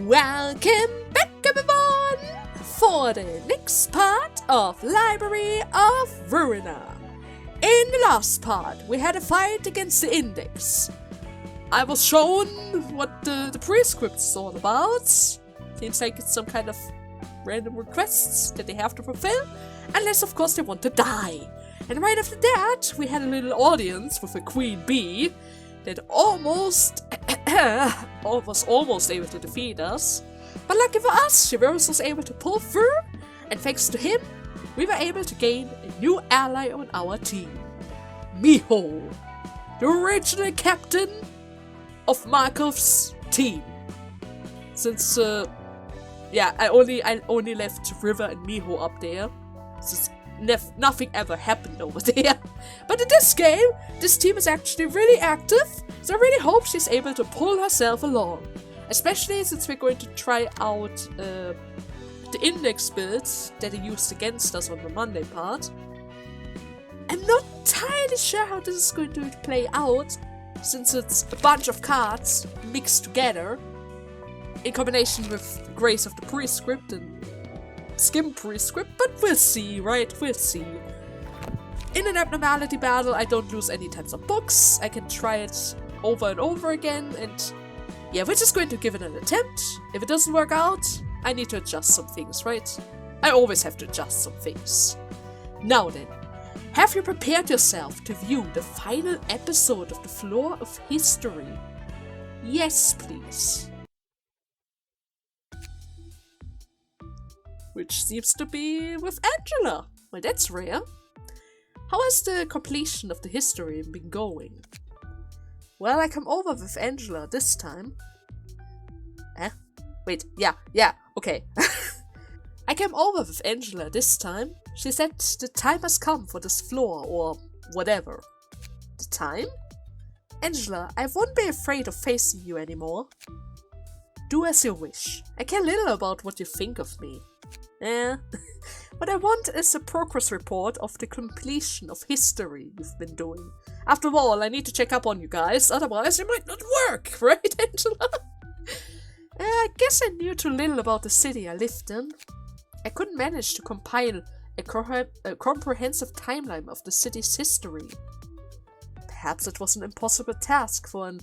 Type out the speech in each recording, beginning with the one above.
Welcome back, everyone, for the next part of Library of Ruina. In the last part, we had a fight against the Index. I was shown what the prescript is all about. Seems like it's some kind of random requests that they have to fulfill, unless of course they want to die. And right after that, we had a little audience with a queen bee that was almost able to defeat us. But lucky for us, Shiverus was able to pull through, and thanks to him, we were able to gain a new ally on our team. Miho, the original captain of Markov's team. Since, I only left River and Miho up there. Since nothing ever happened over there. But in this game, this team is actually really active, so I really hope she's able to pull herself along. Especially since we're going to try out the index builds that they used against us on the Monday part. I'm not entirely sure how this is going to play out, since it's a bunch of cards mixed together in combination with Grace of the Prescript and Skim Prescript, but we'll see, right? We'll see. In an abnormality battle, I don't lose any types of books. I can try it over and over again, and yeah, we're just going to give it an attempt. If it doesn't work out, I need to adjust some things, right? I always have to adjust some things. Now then, have you prepared yourself to view the final episode of the Floor of History? Yes, please. Which seems to be with Angela. Well, that's rare. How has the completion of the history been going? Well, I come over with Angela this time. Okay. I came over with Angela this time. She said the time has come for this floor, or whatever. The time? Angela, I won't be afraid of facing you anymore. Do as you wish. I care little about what you think of me. What I want is a progress report of the completion of history you've been doing. After all, I need to check up on you guys, otherwise it might not work, right, Angela? I guess I knew too little about the city I lived in. I couldn't manage to compile a comprehensive timeline of the city's history. Perhaps it was an impossible task for an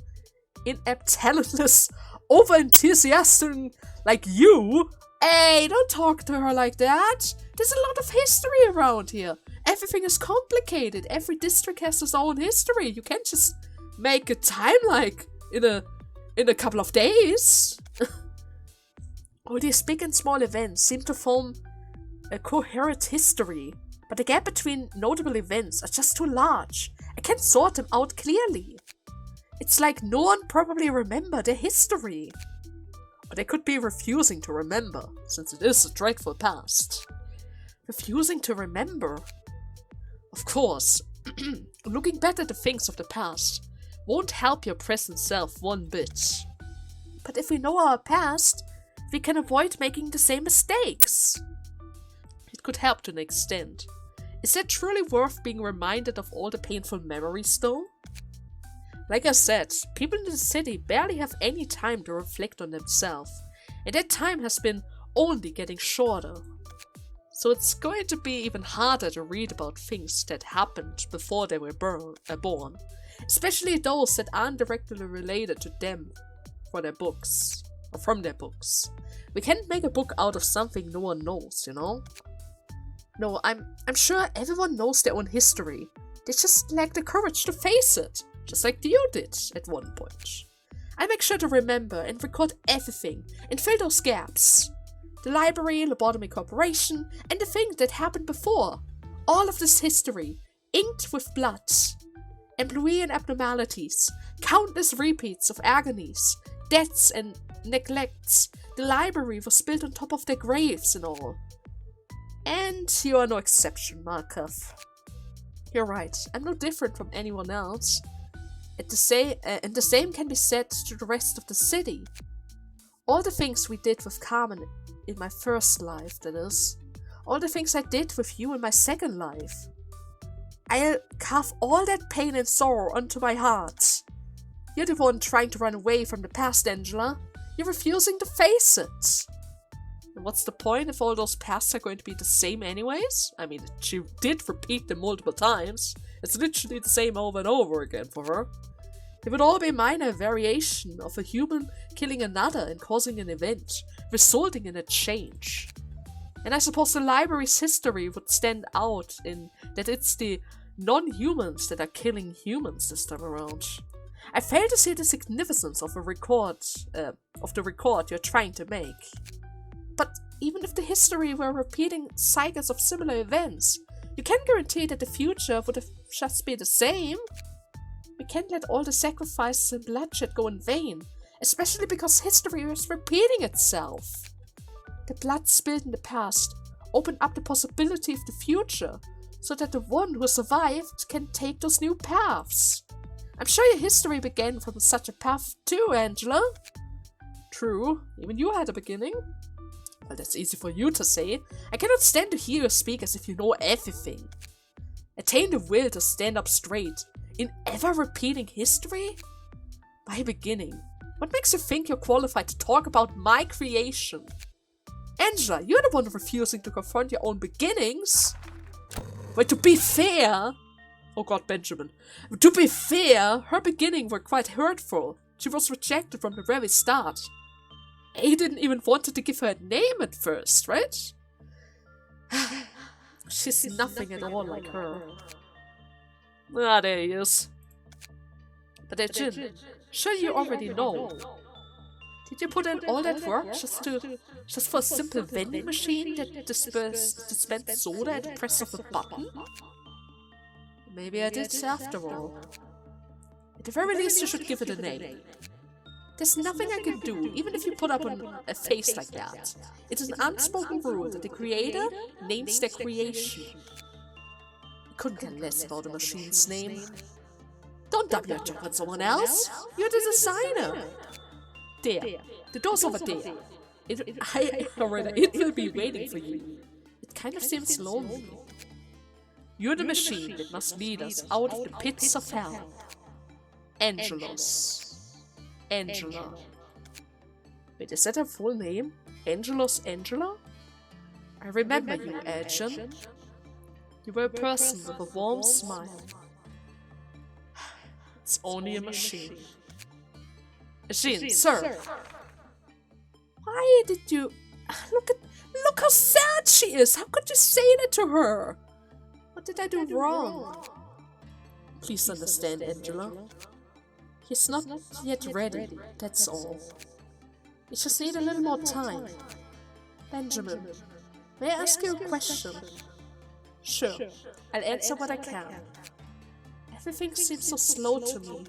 inept, talentless, over-enthusiastic like you. Hey, don't talk to her like that. There's a lot of history around here. Everything is complicated. Every district has its own history. You can't just make a time like in a couple of days. All these big and small events seem to form a coherent history, but the gap between notable events are just too large. I can't sort them out clearly. It's like no one probably remembered their history. Or they could be refusing to remember, since it is a dreadful past. Refusing to remember? Of course, looking back at the things of the past won't help your present self one bit. But if we know our past, we can avoid making the same mistakes. It could help to an extent. Is that truly worth being reminded of all the painful memories, though? Like I said, people in the city barely have any time to reflect on themselves, and that time has been only getting shorter. So it's going to be even harder to read about things that happened before they were born, especially those that aren't directly related to them from their books. We can't make a book out of something no one knows, you know? No, I'm sure everyone knows their own history. They just lack the courage to face it. Just like you did at one point. I make sure to remember and record everything and fill those gaps. The library, lobotomy corporation, and the things that happened before. All of this history, inked with blood. Employee and abnormalities, countless repeats of agonies, deaths and neglects. The library was built on top of their graves and all. And you are no exception, Markov. You're right, I'm no different from anyone else. And the same can be said to the rest of the city. All the things we did with Carmen in my first life, that is. All the things I did with you in my second life. I'll carve all that pain and sorrow onto my heart. You're the one trying to run away from the past, Angela. You're refusing to face it. And what's the point if all those paths are going to be the same anyways? I mean, she did repeat them multiple times. It's literally the same over and over again for her. They would all be minor variation of a human killing another and causing an event, resulting in a change. And I suppose the library's history would stand out in that it's the non-humans that are killing humans this time around. I fail to see the significance of the record you're trying to make. But even if the history were repeating cycles of similar events, you can't guarantee that the future would have just be the same. We can't let all the sacrifices and bloodshed go in vain, especially because history is repeating itself. The blood spilled in the past opened up the possibility of the future, so that the one who survived can take those new paths. I'm sure your history began from such a path too, Angela. True, even you had a beginning. Well, that's easy for you to say. I cannot stand to hear you speak as if you know everything. Attain the will to stand up straight in ever-repeating history? By beginning, what makes you think you're qualified to talk about my creation? Angela, you're the one refusing to confront your own beginnings. But to be fair... Oh god, Benjamin. To be fair, her beginnings were quite hurtful. She was rejected from the very start. Ayin didn't even want to give her a name at first, right? She's nothing at all like her. Ah, there he is. But Ayin, sure you already know. Did you put in all that work just for a simple vending machine that dispensed soda at the press of a button? Maybe I did after all. At the very least you should give it a name. There's nothing I can do, even if you put up a face like that. It is an unspoken rule that the creator names their creation. I couldn't care less about the machine's name. Don't dump your job on someone else. You're the designer. There. The door's over there. It will be waiting for you. It kind of seems lonely. You're the machine that must lead us out of the pits of hell. Angelos. Angela. Wait, is that her full name? Angelos Angela? I remember you, Ayin. You were a person with a warm smile. It's only a machine. Ayin, sir! Why did you... Look how sad she is! How could you say that to her? What did I do wrong? Please understand, Angela. He's not yet ready, that's all. We just need a little more time. Benjamin, may I ask you a question? Sure, I'll answer what I can. Everything seems so slow to me.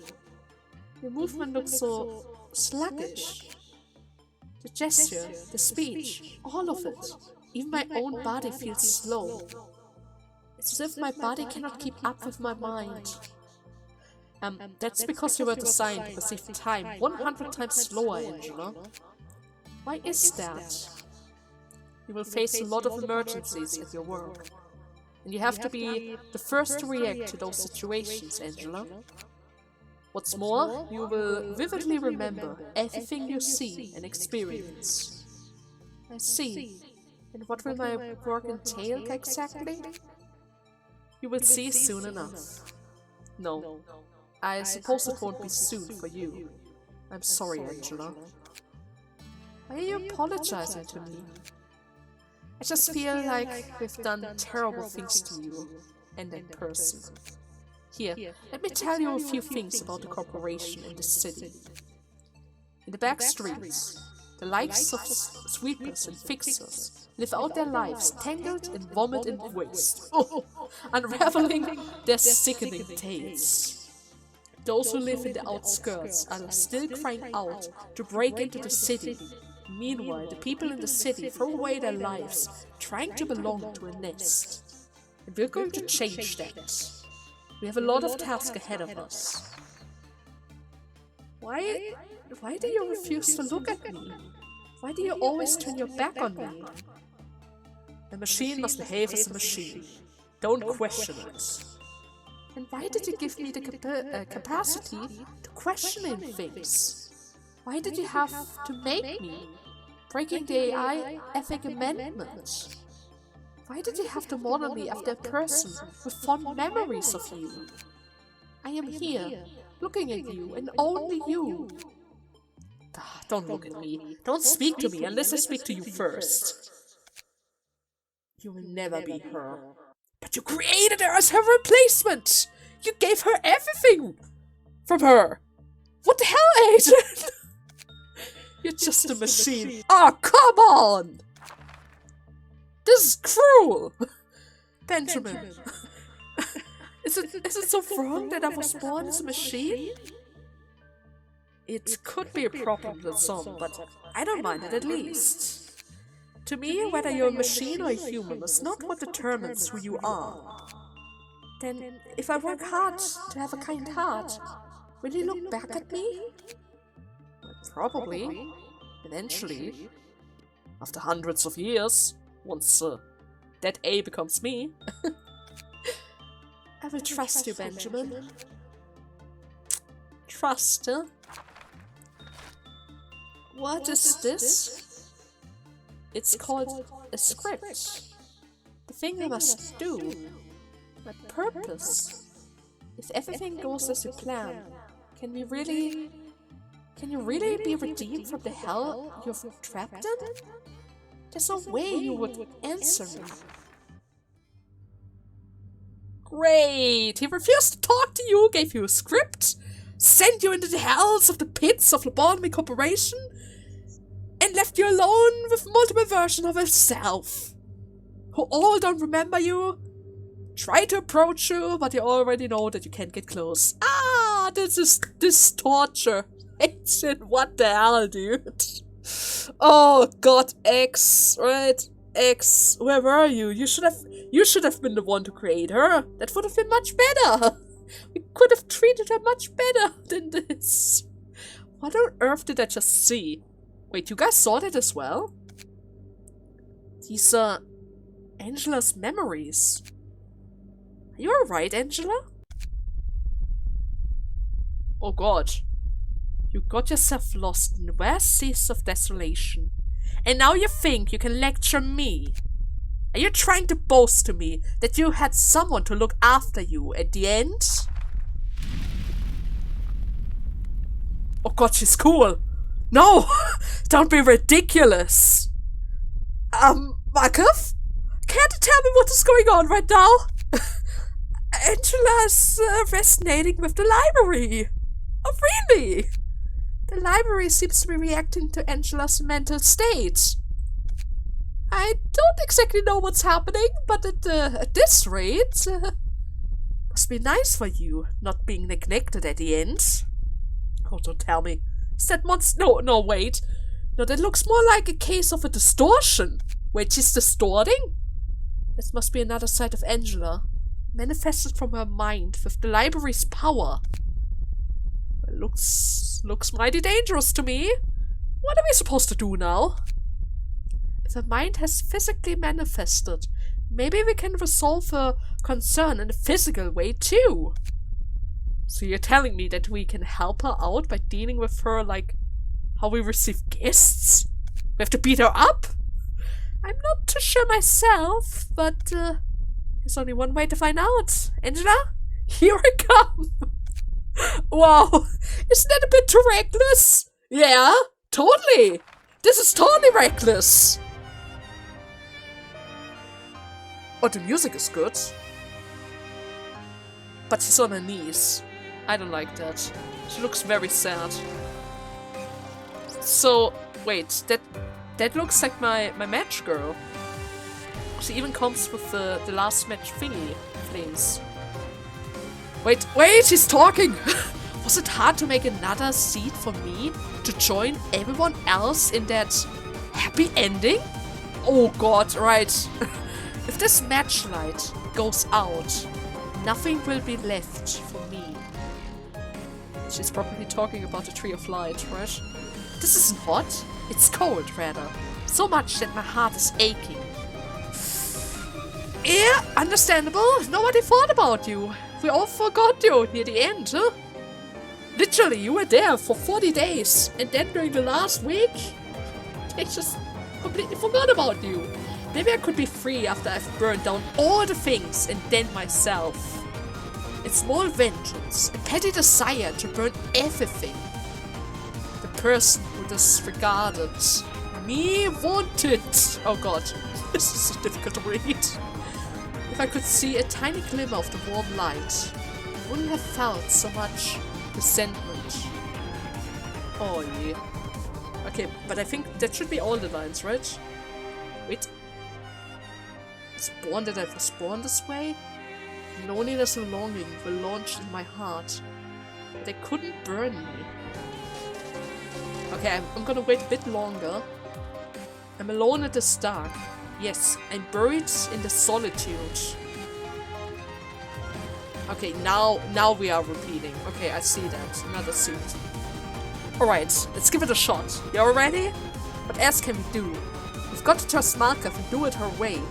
Your movement looks so sluggish. The gesture, the speech, all of it. Even my own body feels slow. It's as if my body cannot keep up with my mind. That's because you were designed to perceive time 100 times slower, Angela. Why is that? You will face a lot of emergencies at your work. And you have to be the first to react to those situations, Angela. What's more, you will vividly remember everything you see and experience. I see. And what will my work entail exactly? You will see soon enough. No, I suppose it won't be soon for you. I'm sorry, Angela. Why are you apologizing to me? I just feel like we've done terrible things to you and that person. Here, let me tell you a few things about the corporation in this city. In the back streets, the likes of sweepers and fixers live out their lives tangled in vomit and waste, unraveling their sickening tales. Those who live in the outskirts are still crying out to break into the city. Meanwhile, the people in the city throw away their lives, trying to belong to a nest. And we're going to change that. We have a lot of tasks ahead of us. Why do you refuse to look at me? Why do you always turn your back on me? A machine must behave as a machine. Don't question it. And why did you give me the capacity to question things? Why did you have to make me? Breaking the AI ethic amendment. Why did you have to model me after a person with fond memories of you? I am here, looking at you, and only you. Don't look at me. Don't speak to me unless I speak to you first. You will never be her. But you created her as her replacement! You gave her everything from her! What the hell, Agent? You're just a machine. Oh, come on! This is cruel! Benjamin. Is it so wrong that I was born as a machine? It could be a problem to some, but I don't mind it at least. To me, whether you're a machine or a human is not what determines who you are. Then, if I work hard to have a kind heart, will you look back at me? Probably. Eventually. After hundreds of years. Once that A becomes me. I will trust you, Benjamin. Trust, huh? What is this? It's called a script. The thing I must do. My purpose. If everything goes as you plan, can you really be redeemed from the hell you're trapped in? There's no way you would answer me. Great! He refused to talk to you, gave you a script, sent you into the hells of the pits of Lobotomy Corporation, and left you alone with multiple versions of himself, who all don't remember you, try to approach you, but you already know that you can't get close. Ah, this torture. Agent, what the hell, dude? Oh god, X, right? X, where were you? You should have been the one to create her. That would have been much better. We could have treated her much better than this. What on earth did I just see? Wait, you guys saw that as well? These are Angela's memories. Are you alright, Angela? Oh god. You got yourself lost in the vast seas of desolation. And now you think you can lecture me? Are you trying to boast to me that you had someone to look after you at the end? Oh god, she's cool. No! Don't be ridiculous! Markov? Can't you tell me what is going on right now? Angela's resonating with the library. Oh, really? The library seems to be reacting to Angela's mental state. I don't exactly know what's happening, but at this rate, must be nice for you, not being neglected at the end. Oh, don't tell me. Is that monster? No, wait. No, that looks more like a case of a distortion. Wait, she's distorting? This must be another side of Angela, manifested from her mind with the library's power. Well, looks mighty dangerous to me. What are we supposed to do now? If her mind has physically manifested, maybe we can resolve her concern in a physical way too. So you're telling me that we can help her out by dealing with her like how we receive guests? We have to beat her up? I'm not too sure myself, but there's only one way to find out. Angela, here I come. Wow, isn't that a bit too reckless? Yeah, totally. This is totally reckless. Oh, the music is good. But she's on her knees. I don't like that. She looks very sad. So, wait, that looks like my match girl. She even comes with the last match thingy flames. Wait, she's talking! Was it hard to make another seat for me to join everyone else in that happy ending? Oh god, right. If this match light goes out, nothing will be left for me. She's probably talking about the Tree of Light, right? This isn't hot, it's cold, rather. So much that my heart is aching. Yeah, understandable. Nobody thought about you. We all forgot you near the end, huh? Literally, you were there for 40 days, and then during the last week, they just completely forgot about you. Maybe I could be free after I've burned down all the things and then myself. A small vengeance, a petty desire to burn everything. The person who disregarded me wanted. Oh god, this is so difficult to read. If I could see a tiny glimmer of the warm light, I wouldn't have felt so much resentment. Oh yeah. Okay, but I think that should be all the lines, right? Wait. Spawn that I was born this way? Loneliness and longing were launched in my heart. They couldn't burn me. Okay, I'm gonna wait a bit longer. I'm alone at the dark. Yes, I'm buried in the solitude. Okay, now we are repeating. Okay, I see that. Another suit. Alright, let's give it a shot. You all ready? What else can we do? We've got to trust Markov and do it her way.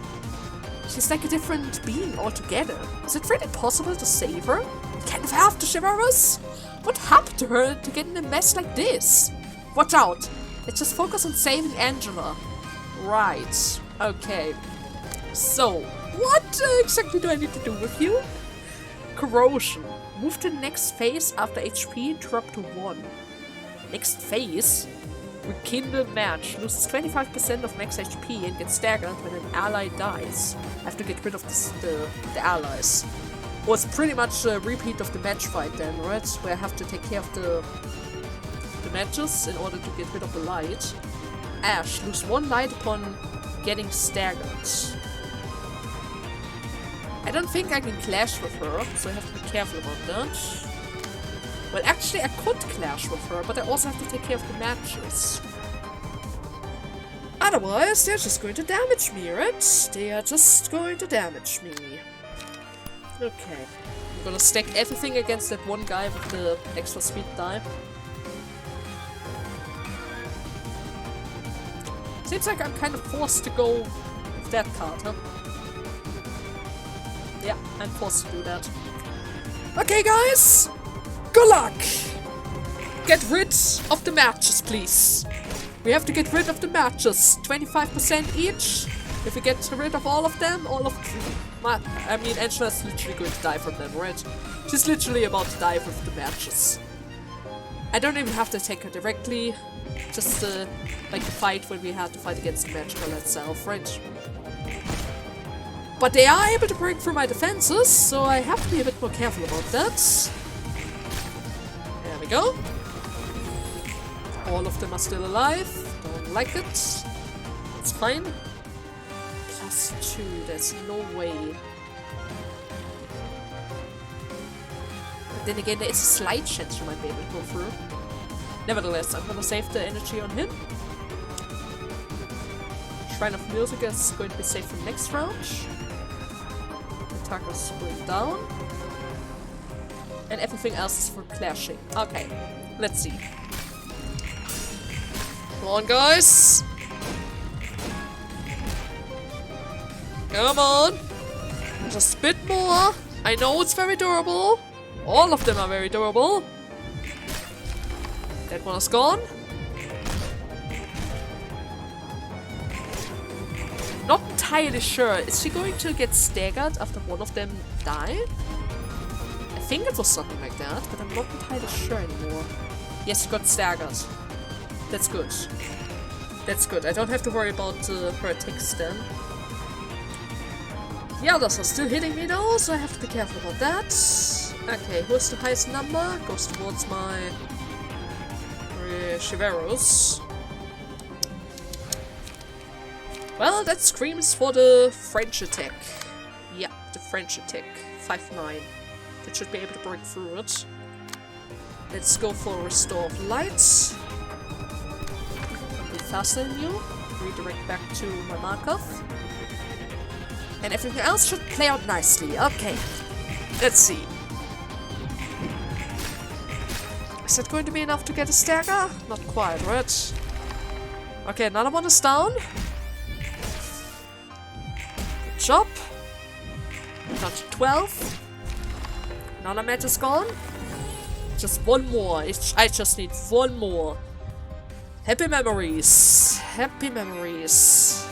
She's like a different being altogether. Is it really possible to save her? Can't have to shiver us? What happened to her to get in a mess like this? Watch out! Let's just focus on saving Angela. Right. Okay. So, what exactly do I need to do with you? Corrosion. Move to the next phase after HP drop to 1. Next phase? Rekindle match. Loses 25% of max HP and gets staggered when an ally dies. I have to get rid of the allies. Well, it's pretty much a repeat of the match fight then, right? Where I have to take care of the matches in order to get rid of the light. Ash. Lose 1 light upon getting staggered. I don't think I can clash with her, so I have to be careful about that. Well, actually, I could clash with her, but I also have to take care of the matches. Otherwise, they're just going to damage me, right? They are just going to damage me. Okay. I'm gonna stack everything against that one guy with the extra speed die. Seems like I'm kind of forced to go with that card, huh? Yeah, I'm forced to do that. Okay, guys! Good luck! Get rid of the matches, please. We have to get rid of the matches. 25% each. If we get rid of all of them, I mean, Angela's literally going to die from them, right? She's literally about to die with the matches. I don't even have to take her directly. Just like the fight when we had to fight against the match girl itself, right? But they are able to break through my defenses, so I have to be a bit more careful about that. There we go. All of them are still alive. Don't like it. It's fine. +2, there's no way. But then again, there is a slight chance you might be able to go through. Nevertheless, I'm gonna save the energy on him. Shrine of Music is going to be saved for next round. Attackers going down. And everything else is for clashing. Okay, let's see. Come on, guys! Come on! Just a bit more! I know it's very durable! All of them are very durable! That one is gone. Not entirely sure. Is she going to get staggered after one of them died? I think it was something like that, but I'm not entirely sure anymore. Yes, she got staggered. That's good. That's good. I don't have to worry about her attacks then. The others are still hitting me though, so I have to be careful about that. Okay, who's the highest number? Goes towards my Shiveros. Well, that screams for the French attack. Yeah, the French attack. 5-9. That should be able to break through it. Let's go for Restore of Light. Be faster than you. Redirect back to my Markov. And everything else should play out nicely. Okay. Let's see. Is that going to be enough to get a stagger? Not quite, right? Okay, another one is down. Good job. Down to 12. Another match is gone. Just one more. I just need one more. Happy memories. Happy memories.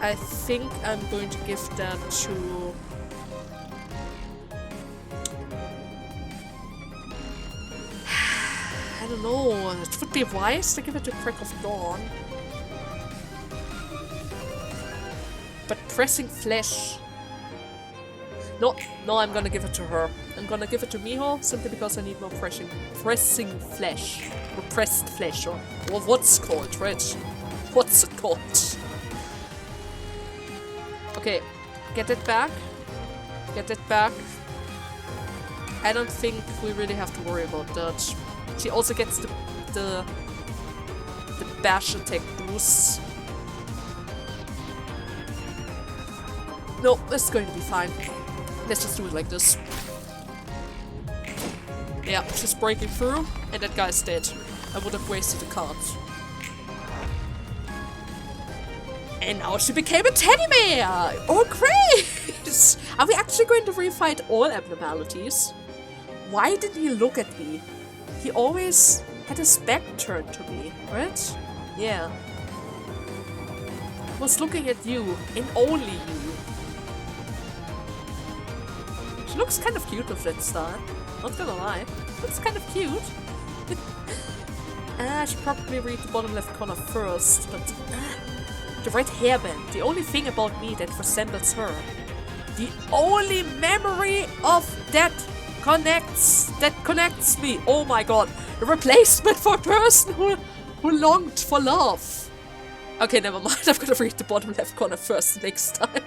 I think I'm going to give that to... I don't know, it would be wise to give it to Crack of Dawn. But pressing flesh... No, I'm gonna give it to her. I'm gonna give it to Miho, simply because I need more pressing flesh. Repressed flesh, or what's called, right? What's it called? Okay, get it back. Get it back. I don't think we really have to worry about that. She also gets the bash attack boost. No, it's going to be fine. Let's just do it like this. Yeah, she's breaking through, and that guy's dead. I would have wasted the cards. And now she became a teddy bear! Oh, great! Are we actually going to refight all abnormalities? Why didn't he look at me? He always had his back turned to me, right? Yeah. I was looking at you, and only you. She looks kind of cute with that star. Not gonna lie. Looks kind of cute. I should probably read the bottom left corner first, but... the red hairband, the only thing about me that resembles her. The only memory of that connects me. Oh my god. A replacement for a person who longed for love. Okay, never mind. I'm gonna read the bottom left corner first next time.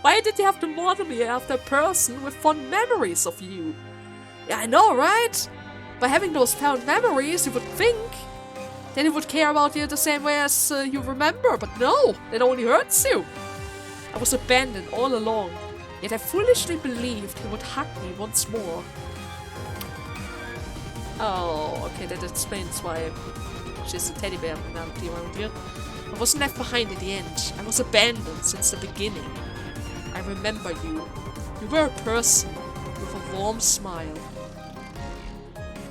Why did you have to model me after a person with fond memories of you? Yeah, I know, right? By having those fond memories, you would think then he would care about you the same way as you remember, but no, that only hurts you. I was abandoned all along, yet I foolishly believed he would hug me once more. Oh, okay, that explains why she's a teddy bear personality around here. I wasn't left behind in the end. I was abandoned since the beginning. I remember you. You were a person with a warm smile.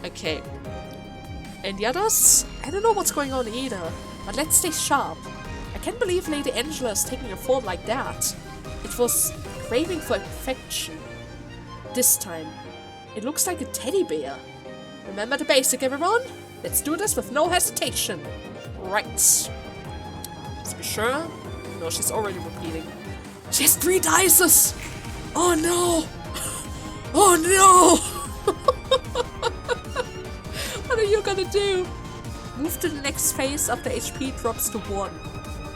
Okay. And the others? I don't know what's going on either, but let's stay sharp. I can't believe Lady Angela is taking a form like that. It was craving for affection. This time, it looks like a teddy bear. Remember the basic, everyone? Let's do this with no hesitation. Right. Let's be sure. No, she's already repeating. She has 3 dices! Oh no! Oh no! What are you gonna do? Move to the next phase after HP drops to 1.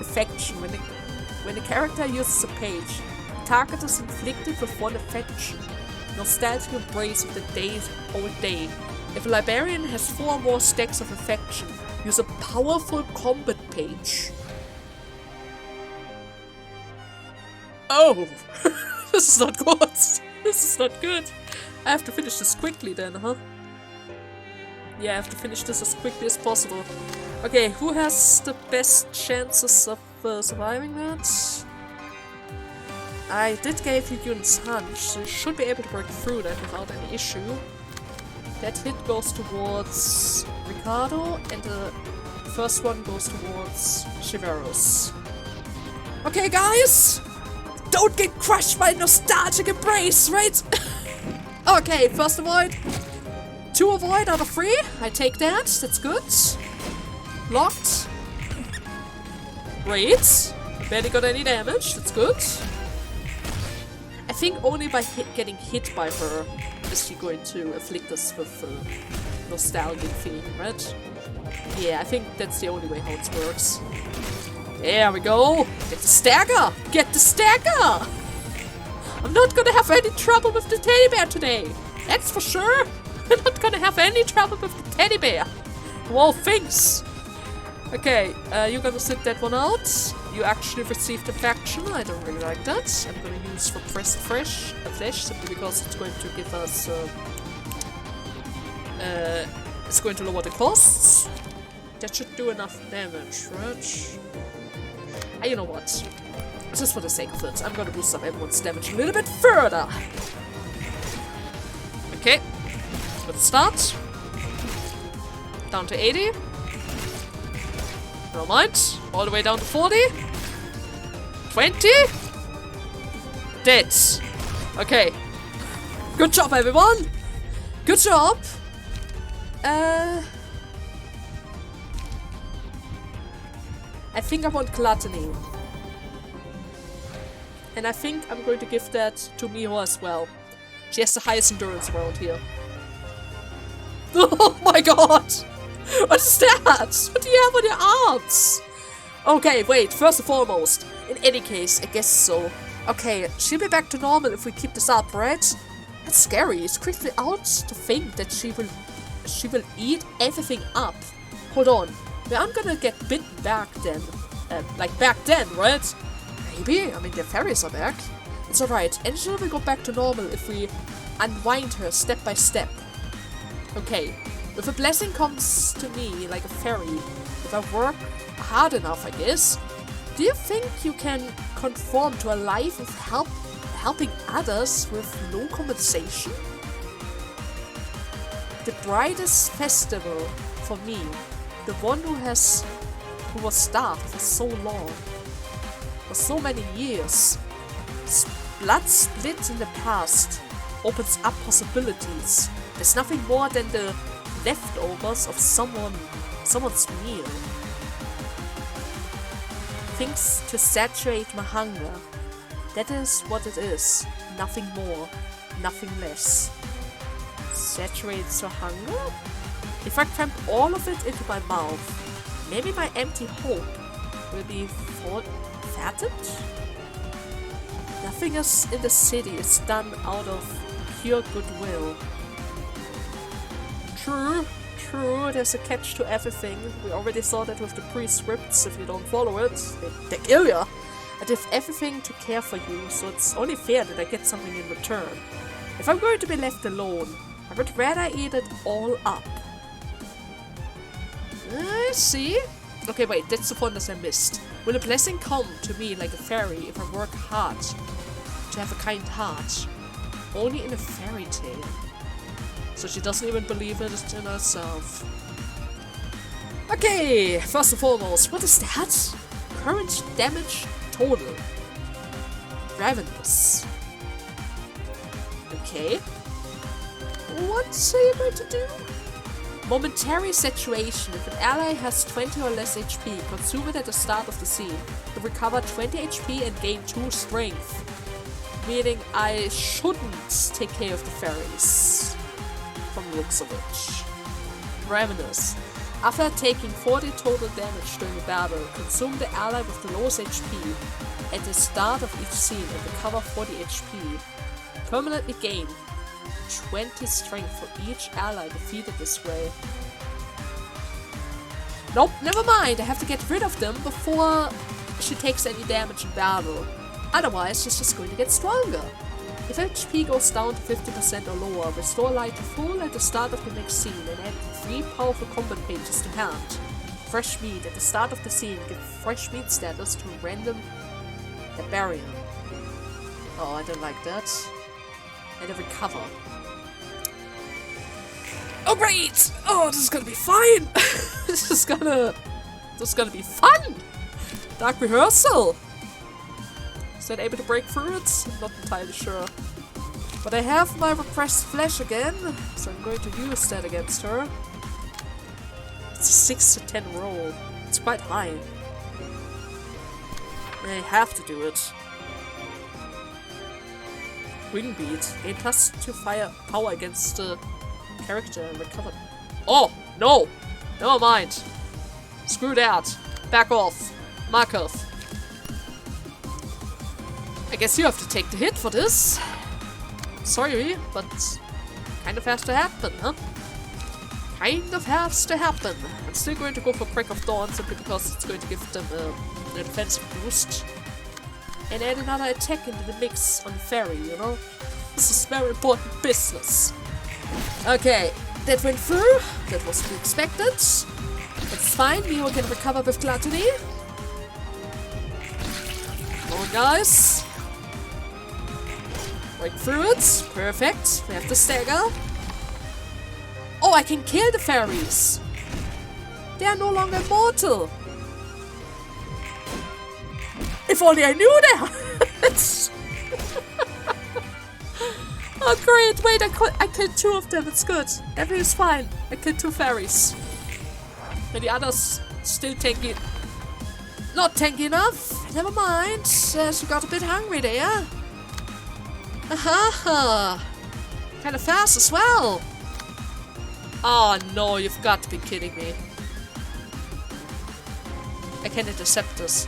Affection. When the character uses a page, the target is inflicted with 1 affection. Nostalgic embrace of the old day. If a librarian has 4 or more stacks of affection, use a powerful combat page. Oh! This is not good. This is not good. I have to finish this quickly then, huh? Yeah, I have to finish this as quickly as possible. Okay, who has the best chances of surviving that? I did give you Yun's hunch, so you should be able to break through that without any issue. That hit goes towards Ricardo, and the first one goes towards Shiveros. Okay, guys! Don't get crushed by nostalgic embrace, right? Okay, first avoid. 2 avoid out of 3. I take that. That's good. Locked. Great. Barely got any damage. That's good. I think only by getting hit by her is she going to afflict us with a nostalgic feeling, right? Yeah, I think that's the only way how it works. There we go. Get the stagger. Get the stagger. I'm not gonna have any trouble with the teddy bear today. That's for sure. I'm not gonna have any trouble with the teddy bear. Of all things. Okay, you're gonna sit that one out. you actually received affection. I don't really like that. I'm gonna use repressed flesh simply because it's going to give us it's going to lower the costs. That should do enough damage, right? And you know what? Just for the sake of it, I'm gonna boost up everyone's damage a little bit further. Okay, let's start. Down to 80. Never mind. All the way down to 40. 20. Dead. Okay. Good job, everyone. Good job. I think I want Gluttony. And I think I'm going to give that to Miho as well. She has the highest endurance around here. Oh my god! What is that? What do you have on your arms? Okay, wait, first and foremost, in any case, I guess so. Okay, she'll be back to normal if we keep this up, right? That's scary. It's creeping out to think that she will eat everything up. Hold on. Well, I'm gonna get bitten back then. Like back then, right? Maybe? I mean, the fairies are back. It's alright. Angela will go back to normal if we unwind her step by step. Okay. If a blessing comes to me like a fairy, if I work hard enough, I guess, do you think you can conform to a life of helping others with no compensation? The brightest festival for me, the one who was starved for so long, for so many years. Blood split in the past opens up possibilities. There's nothing more than the leftovers of someone's meal. Things to saturate my hunger. That is what it is. Nothing more, nothing less. Saturates your hunger? If I cramp all of it into my mouth, maybe my empty hope will be fattened? Nothing else in the city is done out of pure goodwill. True, there's a catch to everything. We already saw that with the prescripts. If you don't follow it, they kill ya. I did everything to care for you, so it's only fair that I get something in return. If I'm going to be left alone, I would rather eat it all up. I see. Okay, wait, that's the one that I missed. Will a blessing come to me like a fairy if I work hard to have a kind heart? Only in a fairy tale. So she doesn't even believe it in herself. Okay, first and foremost, what is that? Current damage total. Ravenous. Okay. What are you going to do? Momentary saturation. If an ally has 20 or less HP, consume it at the start of the scene. You recover 20 HP and gain 2 strength. Meaning I shouldn't take care of the fairies. From the looks of it. Ravenous. After taking 40 total damage during the battle, consume the ally with the lowest HP at the start of each scene and recover 40 HP. Permanently gain 20 strength for each ally defeated this way. Nope, never mind. I have to get rid of them before she takes any damage in battle. Otherwise, she's just going to get stronger. If HP goes down to 50% or lower, restore light to full at the start of the next scene and add 3 powerful combat pages to hand. Fresh meat at the start of the scene, give fresh meat status to random barbarian. Oh, I don't like that. And a recover. Oh great! Oh, this is gonna be fine! This is gonna be fun! Dark Rehearsal! Is that able to break through it? I'm not entirely sure. But I have my repressed flesh again, so I'm going to use that against her. It's a 6 to 10 roll. It's quite high. I have to do it. Wing beat. Gain +2 fire power against the character and recover. Oh! No! Never mind. Screw that. Back off. Markov. I guess you have to take the hit for this. Sorry, but kind of has to happen, huh? kind of has to happen. I'm still going to go for Break of Dawn simply because it's going to give them an defensive boost. And add another attack into the mix on the fairy, you know? This is very important business. Okay, that went through. That was to be expected. It's fine, Miho can recover with Gluttony. Come on, guys. Break through it. Perfect. We have the stagger. Oh, I can kill the fairies. They are no longer mortal. If only I knew that! Oh great, wait, I killed 2 of them, it's good. Everything's fine. I killed 2 fairies. And the others still tanky. Not tanky enough. Never mind. She got a bit hungry there. Aha! Kinda fast as well. Oh no, you've got to be kidding me. I can intercept this.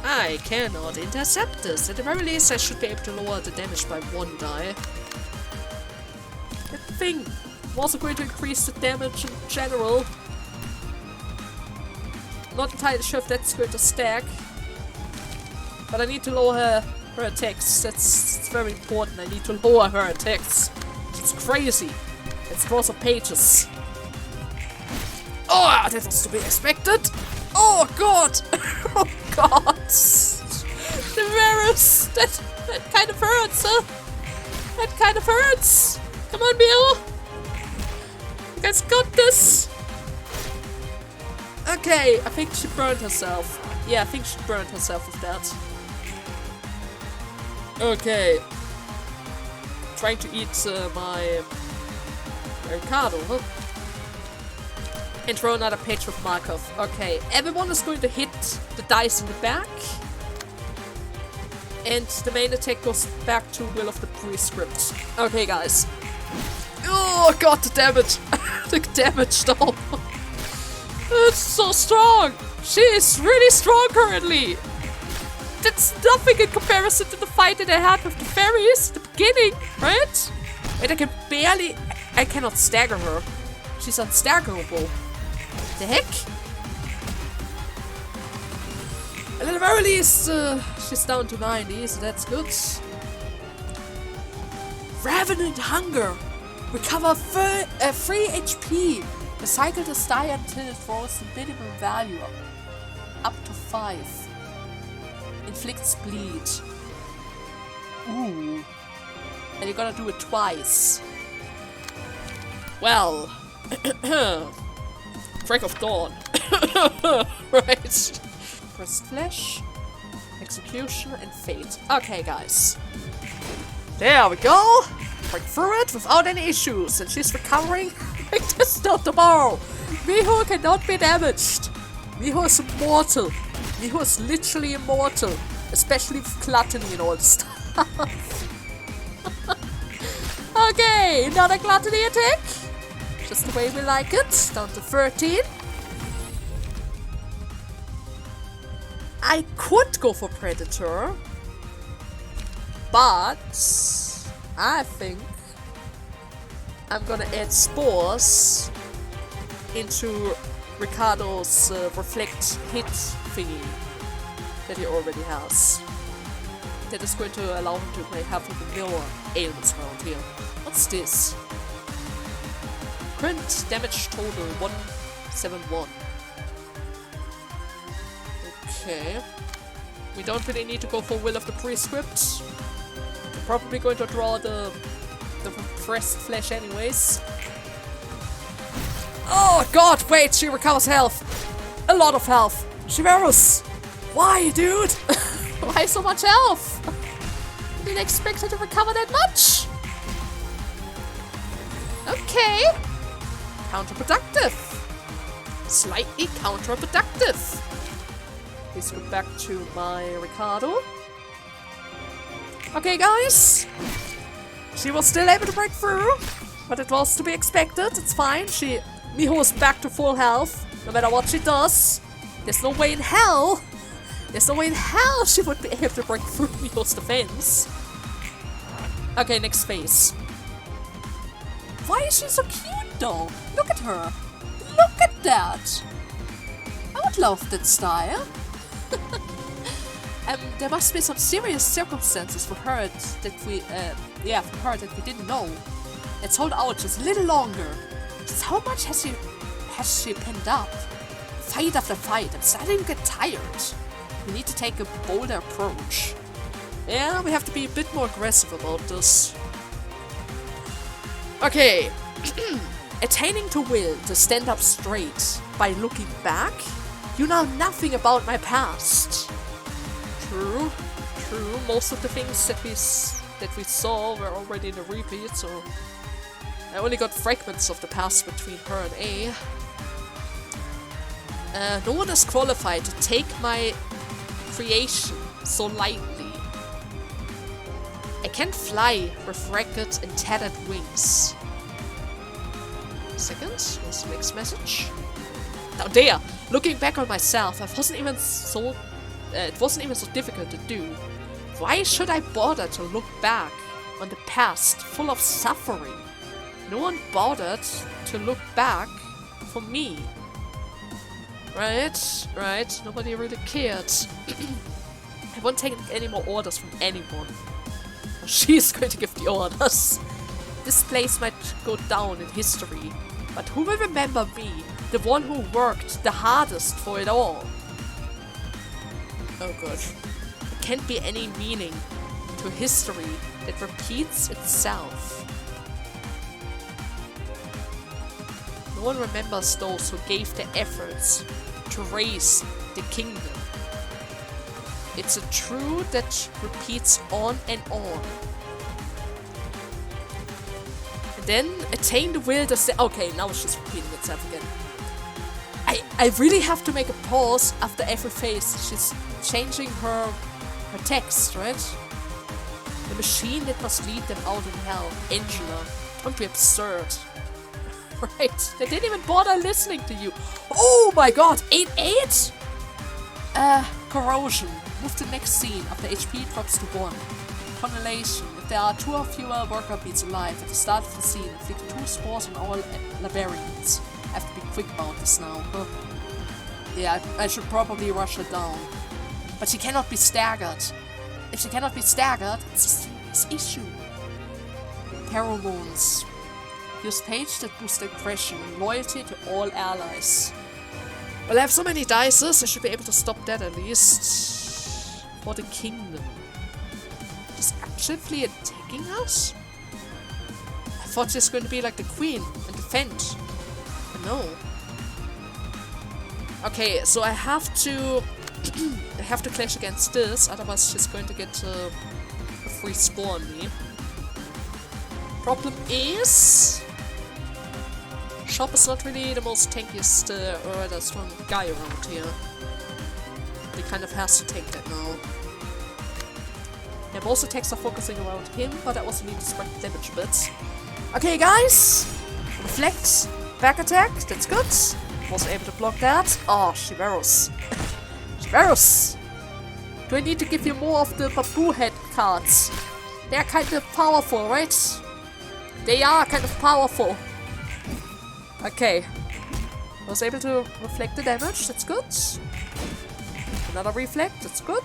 I cannot intercept this. At the very least, I should be able to lower the damage by 1 die. That thing was also going to increase the damage in general. Not entirely sure if that's going to stack. But I need to lower her attacks. That's very important. I need to lower her attacks. It's crazy. It's across the pages. Oh, that was to be expected. Oh god! Oh god! The virus! That kind of hurts, huh? That kind of hurts! Come on, Bill! You guys got this! Okay, I think she burned herself. Yeah, I think she burned herself with that. Okay. Trying to eat my avocado, huh? And throw another page with Markov. Okay, everyone is going to hit the dice in the back. And the main attack goes back to Will of the Prescript. Okay, guys. Oh god, the damage! The damage though! It's so strong! She is really strong currently! That's nothing in comparison to the fight that I had with the fairies at the beginning, right? And I cannot stagger her. She's unstaggerable. The heck? And at the very least, she's down to 90, so that's good. Ravenant Hunger! Recover 3 HP! Recycle this die until it throws the minimum value up to 5. Inflicts bleed. Ooh. And you're gonna do it twice. Well. Break of Dawn. Right. Press Flash. Execution and Fate. Okay, guys. There we go. Break through it without any issues. And she's recovering like there's no tomorrow. Miho cannot be damaged. Miho is immortal. Miho is literally immortal. Especially with gluttony and all this stuff. Okay, another gluttony attack. Just the way we like it. Down to 13. I could go for Predator. But I think I'm gonna add Spores into Ricardo's Reflect hit thingy that he already has. That is going to allow him to make half of the mirror ailments around here. What's this? Current damage total 171. Okay. We don't really need to go for Will of the Prescript. We're probably going to draw the pressed flesh anyways. Oh god, wait, she recovers health. A lot of health. Shiverus! Why, dude? Why so much health? I didn't expect her to recover that much. Okay. Counterproductive. Slightly counterproductive. Please go back to my Ricardo. Okay, guys. She was still able to break through, but it was to be expected. It's fine. Miho is back to full health, no matter what she does. There's no way in hell. There's no way in hell she would be able to break through Miho's defense. Okay, next phase. Why is she so cute though? Look at her. Look at that. I would love that style. There must be some serious circumstances for her that we didn't know. Let's hold out just a little longer. Just how much has she penned up? Fight after fight. I'm starting to get tired. We need to take a bolder approach. Yeah, we have to be a bit more aggressive about this. Okay. Attaining to will to stand up straight by looking back. You know nothing about my past. True. Most of the things that we saw were already in the repeat, so I only got fragments of the past between her and A. No one is qualified to take my creation so lightly. I can't fly with ragged and tattered wings. Second, what's the next message? Now there, looking back on myself, it wasn't even so difficult to do. Why should I bother to look back on the past full of suffering? No one bothered to look back for me. Right, nobody really cared. I won't take any more orders from anyone. She's going to give the orders. This place might go down in history, but who will remember me, the one who worked the hardest for it all? Oh god. There can't be any meaning to history that repeats itself. No one remembers those who gave their efforts to raise the kingdom. It's a truth that repeats on and on. And then attain the will to say, okay, now it's just repeating itself again. I really have to make a pause after every phase. She's changing her text, right? The machine that must lead them out in hell. Angela, don't be absurd. Right, they didn't even bother listening to you. Oh my god, 8-8? Corrosion. Move to the next scene after HP drops to 1. Annihilation. If there are 2 or fewer worker beats alive at the start of the scene, inflict 2 spores on all Labarians. I have to be quick about this now. Yeah, I should probably rush her down. But she cannot be staggered. If she cannot be staggered, it's a serious issue. Pheromones. Use page that boosts aggression and loyalty to all allies. Well, I have so many dices, I should be able to stop that at least. For the kingdom. She's actively attacking us? I thought she's going to be like the queen and defend. But no. Okay, so I have to clash against this, otherwise she's going to get a free score on me. Problem is, Shop is not really the most tankiest or rather strong guy around here. He kind of has to take that now. Yeah, most attacks are focusing around him, but I also need to spread damage a bit. Okay, guys! Reflect, back attack, that's good. Wasn't able to block that. Oh, Shiveros. Shiveros! Do I need to give you more of the Babu head cards? They're kind of powerful, right? They are kind of powerful. Okay. I was able to reflect the damage, that's good. Another reflect, that's good.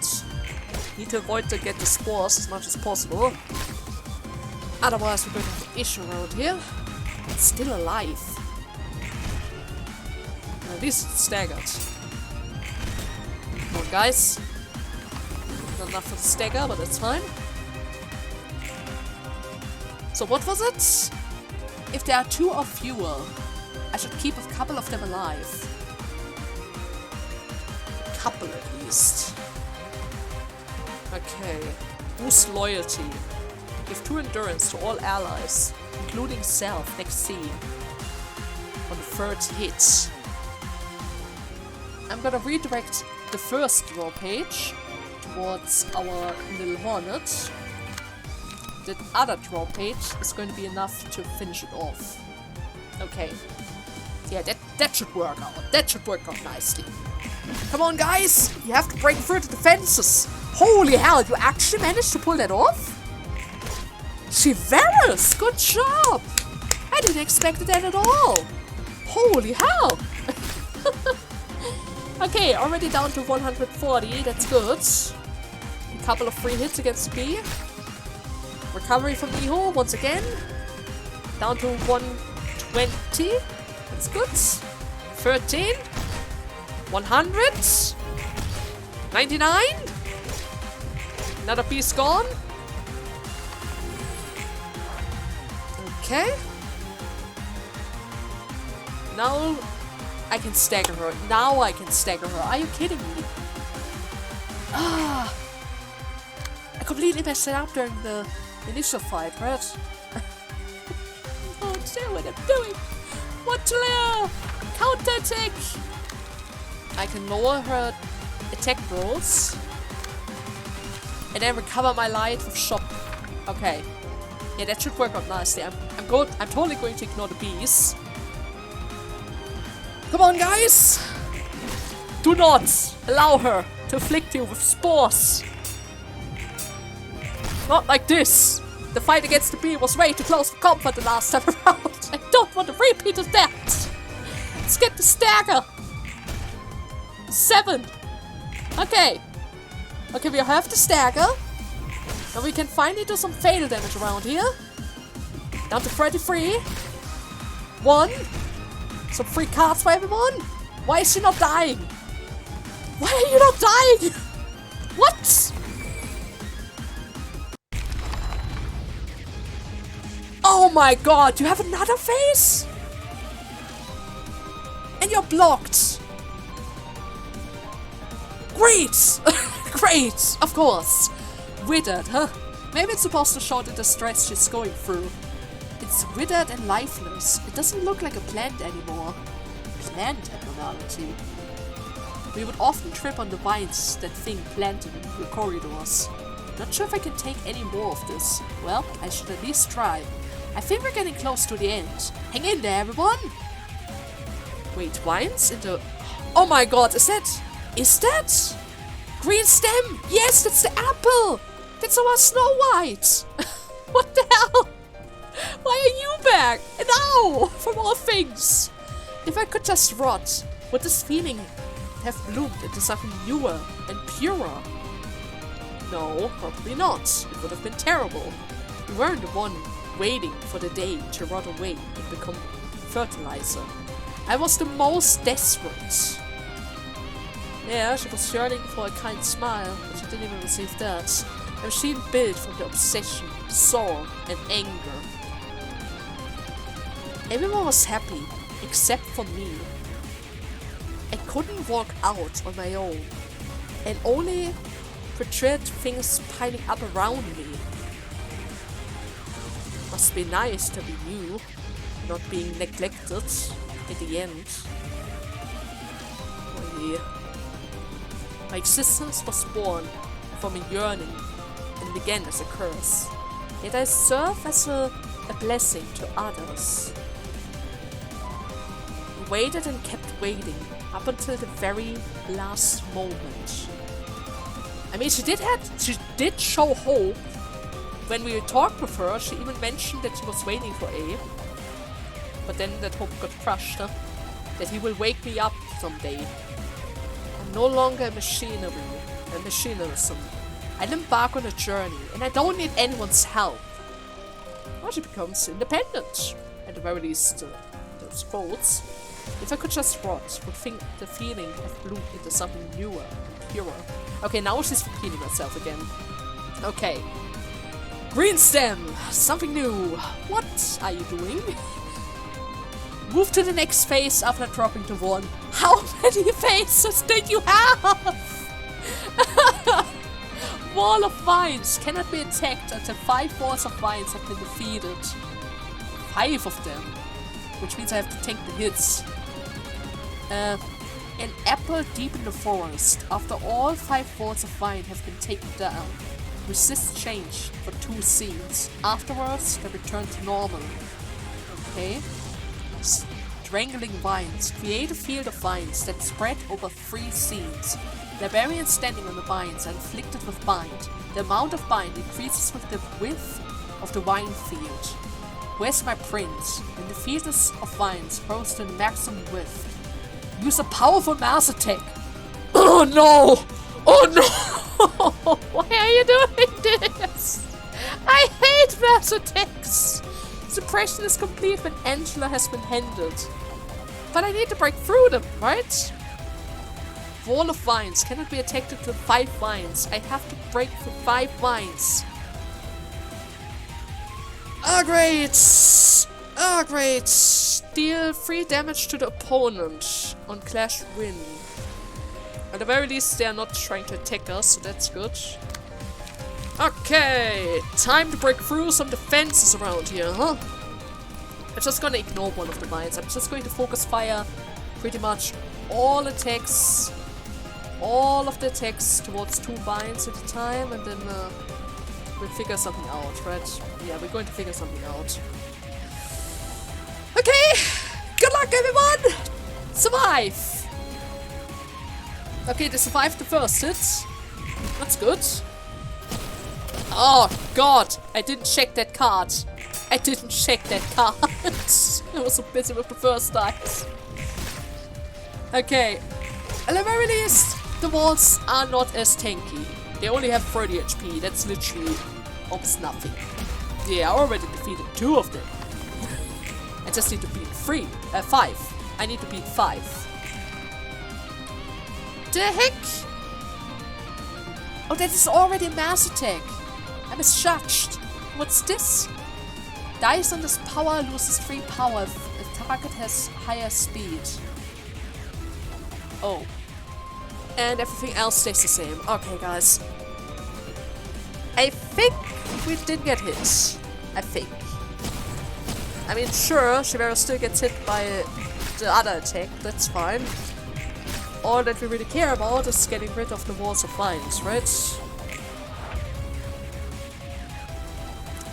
Need to avoid to get the spores as much as possible. Otherwise we're going to have an issue around here. It's still alive. At least it's staggered. Come on, guys. Not enough for the stagger, but that's fine. So what was it? If there are 2 or fewer, I should keep a couple of them alive. A couple at least. Okay. Boost loyalty. Give 2 endurance to all allies, including self, next scene. On the 3rd hit. I'm gonna redirect the first draw page towards our little hornet. The other draw page is going to be enough to finish it off. Okay. Yeah, that should work out. That should work out nicely. Come on, guys! You have to break through the defenses! Holy hell, you actually managed to pull that off? Shiveros! Good job! I didn't expect that at all! Holy hell! Okay, already down to 140, that's good. A couple of free hits against B. Recovery from Iho once again. Down to 120, that's good. 13. 100. 99. Another piece gone. Okay. Now I can stagger her. Now I can stagger her. Are you kidding me? Ah! I completely messed it up during the initial fight, right? Oh, it's what I'm doing. What to layer? Counter attack! I can lower her attack rolls. And then recover my light with shock. Okay. Yeah, that should work out nicely. I'm totally going to ignore the bees. Come on, guys! Do not allow her to afflict you with spores. Not like this. The fight against the bee was way too close for comfort the last time around. I don't want a repeat of that. Let's get the stagger. 7. Okay. Okay, we have the stagger. Now we can finally do some fatal damage around here. Down to 33. 1. Some free cards for everyone. Why is she not dying? Why are you not dying? What? Oh my god, you have another face? And you're blocked. Great! Great, of course. Withered, huh? Maybe it's supposed to show the distress she's going through. It's withered and lifeless. It doesn't look like a plant anymore. Plant abnormality. We would often trip on the vines that thing planted in the corridors. Not sure if I can take any more of this. Well, I should at least try. I think we're getting close to the end. Hang in there, everyone! Wait, vines in the... Oh my god, is that? Green stem! Yes, that's the apple! That's our Snow White! What the hell? Why are you back? And now, from all things! If I could just rot, would this feeling have bloomed into something newer and purer? No, probably not. It would have been terrible. We weren't the one waiting for the day to rot away and become fertilizer. I was the most desperate. Yeah, she was yearning for a kind smile, but she didn't even receive that. A machine built from the obsession, sorrow, and anger. Everyone was happy, except for me. I couldn't walk out on my own, and only portrayed things piling up around me. Must be nice to be you, not being neglected at the end. Oh yeah. My existence was born from a yearning and began as a curse. Yet I serve as a blessing to others. We waited and kept waiting up until the very last moment. I mean, she did show hope. When we talked with her, she even mentioned that she was waiting for A. But then that hope got crushed, huh? That he will wake me up someday. I'm no longer a machinerism. I'll embark on a journey, and I don't need anyone's help. Well, she becomes independent. At the very least, those quotes. If I could just rot, would the feeling have bloomed into something newer, purer. Okay, now she's repeating herself again. Okay. Green stem! Something new! What are you doing? Move to the next phase after dropping to 1. How many phases did you have? Wall of vines cannot be attacked until 5 walls of vines have been defeated. 5 of them. Which means I have to tank the hits. An apple deep in the forest. After all 5 walls of vine have been taken down. Resist change for 2 scenes. Afterwards, they return to normal. Okay. Strangling vines. Create a field of vines that spread over 3 scenes. Barbarians standing on the vines are inflicted with bind. The amount of bind increases with the width of the vine field. Where's my print? When the fetus of vines grows to the maximum width, use a powerful mass attack. Oh no! Oh no! Why are you doing this? I hate mass attacks! Suppression is complete when Angela has been handled. But I need to break through them, right? Wall of vines cannot be attacked to 5 vines. I have to break through 5 vines. Oh great! Oh great! Deal 3 damage to the opponent on Clash Win. At the very least they are not trying to attack us, so that's good. Okay, time to break through some defenses around here, huh? I'm just gonna ignore one of the vines. I'm just going to focus fire pretty much all attacks. All of the attacks towards 2 vines at a time, and then we'll figure something out, right? Yeah, we're going to figure something out. Okay! Good luck, everyone! Survive! Okay, they survived the first hit. That's good. Oh, God! I didn't check that card. I didn't check that card. I was so busy with the first dice. Okay. At the very least, the walls are not as tanky. They only have 30 HP. That's literally almost nothing. Yeah, I already defeated 2 of them. I just need to beat 5. I need to beat 5. The heck? Oh, that is already a mass attack. I misjudged. What's this? Dice on this power loses 3 power if the target has higher speed. Oh. And everything else stays the same. Okay, guys. I think we did get hit. I think. I mean, sure, Shivera still gets hit by the other attack. That's fine. All that we really care about is getting rid of the walls of vines, right?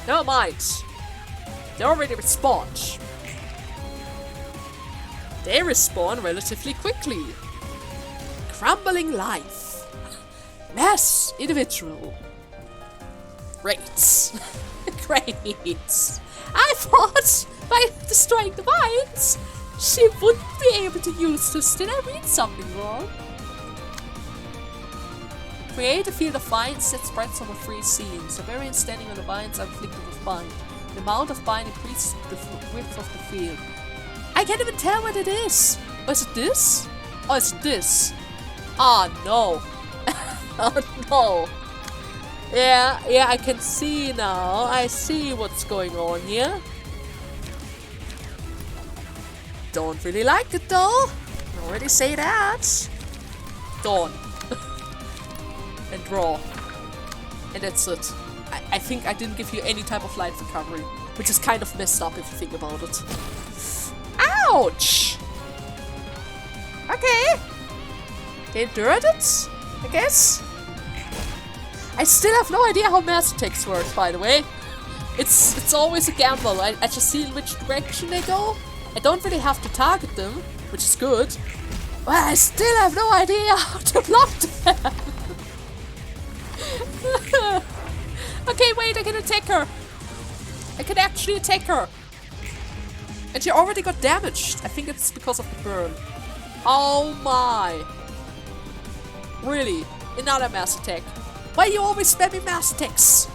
Never mind. They already respawned. They respawn relatively quickly. Crumbling life. Mass individual. Great. Great. I thought by destroying the vines, she wouldn't be able to use this. Did I read something wrong? Create a field of vines that spreads over 3 scenes. A variant standing on the vines are afflicted with bind. The amount of bind increases the width of the field. I can't even tell what it is. Oh, is it this? Oh, it's this. Ah, no. Oh, no. Yeah, I can see now. I see what's going on here. Don't really like it though. I already say that. Dawn. And draw. And that's it. I think I didn't give you any type of light recovery, which is kind of messed up if you think about it. Ouch! Okay. They endured it, I guess. I still have no idea how mass attacks work, by the way. It's always a gamble. I just see in which direction they go. I don't really have to target them, which is good. But I still have no idea how to block them. Okay, wait, I can attack her. I can actually attack her. And she already got damaged. I think it's because of the burn. Oh my. Really? Another mass attack. Why you always spamming mass attacks?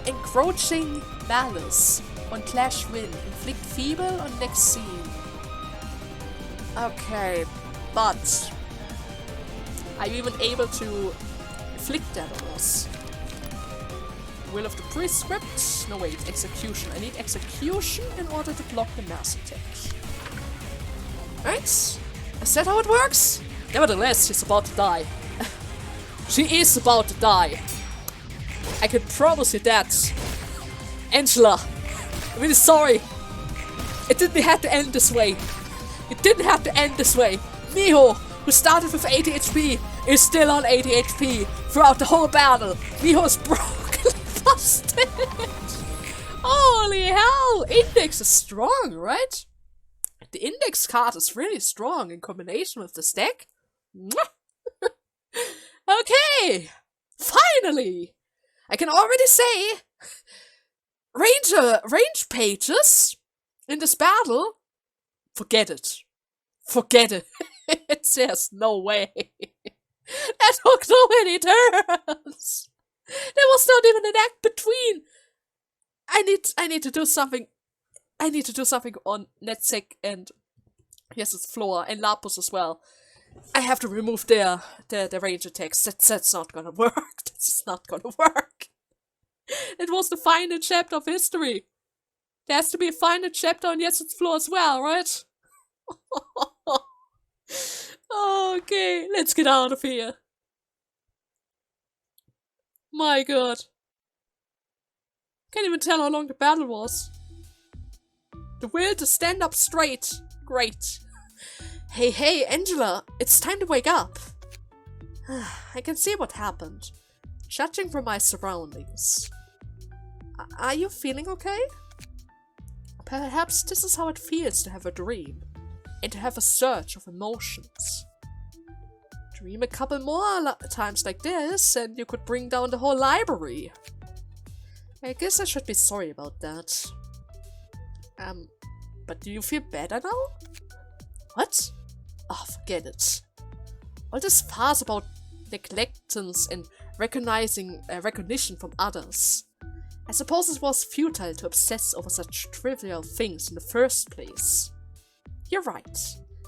Encroaching Malice. On Clash Win. Inflict Feeble on next scene. Okay, but are you even able to inflict that on us? Will of the Prescript? No wait, Execution. I need Execution in order to block the mass attack. Right? Is that how it works? Nevertheless, she's about to die. She is about to die. I can promise you that. Angela, I'm really sorry. It didn't have to end this way. It didn't have to end this way. Miho, who started with 80 HP, is still on 80 HP throughout the whole battle. Miho is broken busted. Holy hell! Index is strong, right? The index card is really strong in combination with the stack. Okay! Finally! I can already say range pages in this battle? Forget it. Forget it. It says no way. That took so many turns. There was not even an act between. I need to do something. I need to do something on Netzek and yes, it's Floor and Lapus as well. I have to remove their range attacks. That's not gonna work. This is not gonna work. It was the final chapter of history. There has to be a final chapter on Yes, it's Floor as well, right? Okay, let's get out of here. My god. Can't even tell how long the battle was. The will to stand up straight. Great. Hey, Angela, it's time to wake up. I can see what happened, judging from my surroundings. Are you feeling okay? Perhaps this is how it feels to have a dream, and to have a surge of emotions. Dream a couple more times like this, and you could bring down the whole library. I guess I should be sorry about that. But do you feel better now? What? Oh, forget it. All this fuss about neglectance and recognition from others. I suppose it was futile to obsess over such trivial things in the first place. You're right.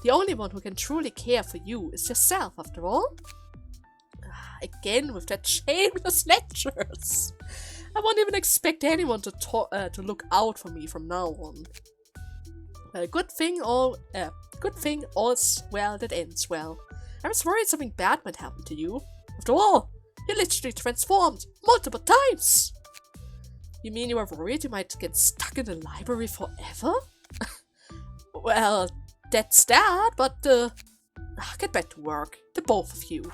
The only one who can truly care for you is yourself, after all. Again with that shameless lectures. I won't even expect anyone to look out for me from now on. Good thing all's well that ends well. I was worried something bad might happen to you. After all, you literally transformed multiple times. You mean you were worried you might get stuck in the library forever? Well, that's that, but get back to work, the both of you.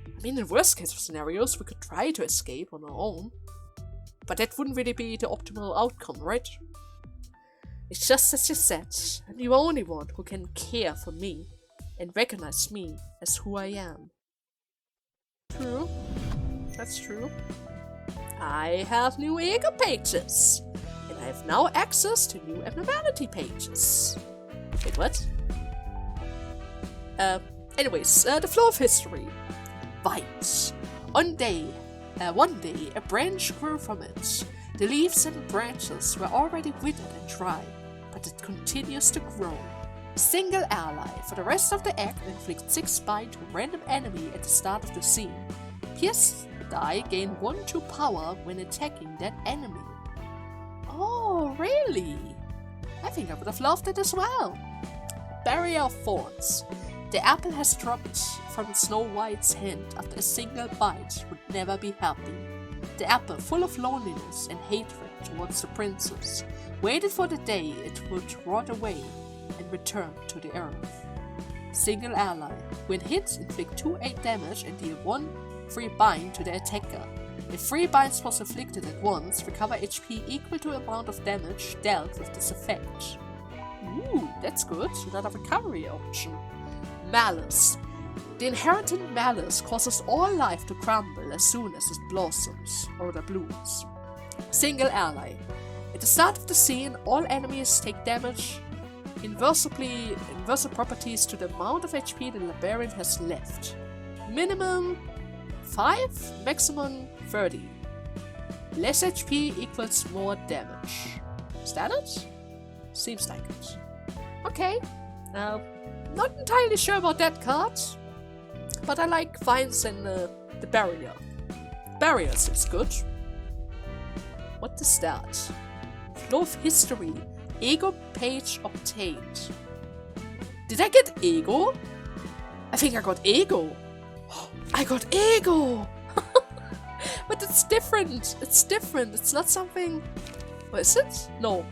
I mean, in worst case of scenarios, we could try to escape on our own. But that wouldn't really be the optimal outcome, right? It's just as you said, I'm the only one who can care for me and recognize me as who I am. True. That's true. I have new ego pages, and I have now access to new abnormality pages. Wait, what? Anyways, the flow of history. Vines. One day, a branch grew from it. The leaves and branches were already withered and dry, but it continues to grow. A single ally for the rest of the act inflicts 6 bite to a random enemy at the start of the scene. Pierce die gain 1/2 power when attacking that enemy. Oh, really? I think I would have loved it as well. Barrier of Thorns. The apple has dropped from Snow White's hand after a single bite would never be happy. The apple, full of loneliness and hatred towards the princess, waited for the day it would rot away and return to the earth. Single ally. When hit, inflict 2/8 damage and deal 1 free bind to the attacker. If 3 binds was inflicted at once, recover HP equal to the amount of damage dealt with this effect. Ooh, that's good. Another recovery option. Malice. The inherent malice causes all life to crumble as soon as it blossoms or the blooms. Single ally. At the start of the scene, all enemies take damage. Inverse properties to the amount of HP the librarian has left. Minimum 5, maximum 30. Less HP equals more damage. Is that it? Seems like it. Okay. Not entirely sure about that card, but I like Vines and the Barrier. Barrier seems good. What is that? Flow of History. Ego page obtained. Did I get Ego? I think I got Ego. I got Ego! But it's different. It's different. It's not something... What is it? No.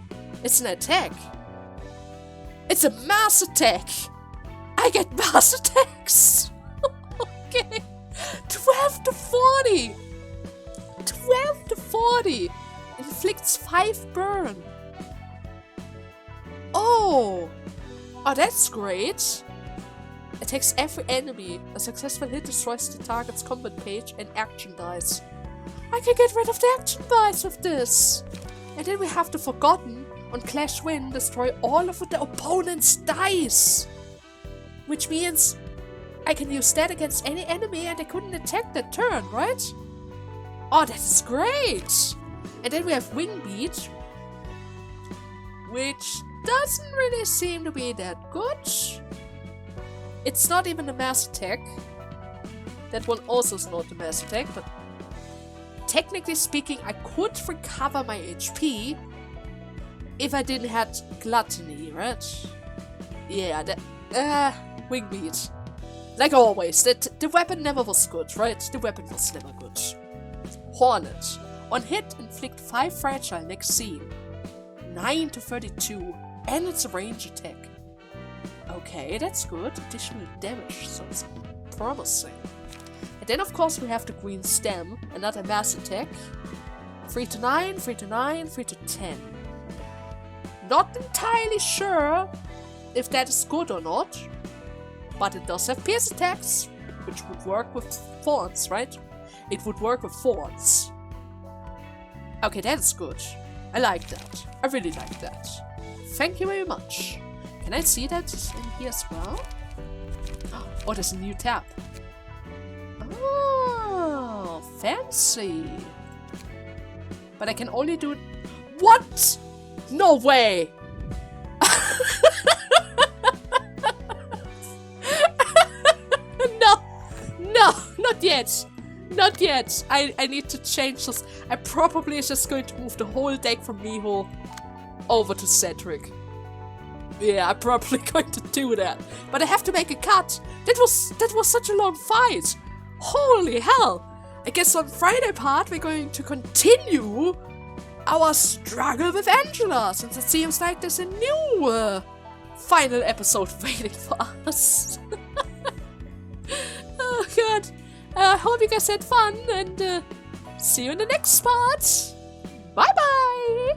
It's an attack. It's a mass attack! I get mass attacks! Okay. 12 to 40! 12 to 40! Inflicts 5 burn. Oh! Oh, that's great! Attacks every enemy. A successful hit destroys the target's combat page and action dice. I can get rid of the action bites with this. And then we have the Forgotten on Clash Win destroy all of the opponent's dice. Which means I can use that against any enemy and they couldn't attack that turn, right? Oh, that is great! And then we have Wing Beat, which doesn't really seem to be that good. It's not even a mass attack. That one also is not a mass attack, but technically speaking, I could recover my HP if I didn't have Gluttony, right? Yeah, that... Wing Beat. Like always, the weapon never was good, right? The weapon was never good. Hornet. On hit, inflict 5 fragile next scene. 9 to 32, and it's a range attack. Okay, that's good. Additional damage, sounds promising. And then of course we have the green stem, another mass attack. 3 to 9, 3 to 9, 3 to 10. Not entirely sure if that is good or not, but it does have pierce attacks, which would work with thorns, right? It would work with thorns. Okay, that's good. I like that. I really like that. Thank you very much. Can I see that in here as well? Oh, there's a new tab. Oh, fancy. But I can only do... What? No way! No, not yet. Not yet. I need to change this. I probably is just going to move the whole deck from Miho over to Cedric. Yeah, I'm probably going to do that. But I have to make a cut. That was such a long fight. Holy hell. I guess on Friday part we're going to continue our struggle with Angela, since it seems like there's a new final episode waiting for us. Oh god. I hope you guys had fun, and see you in the next part. Bye bye!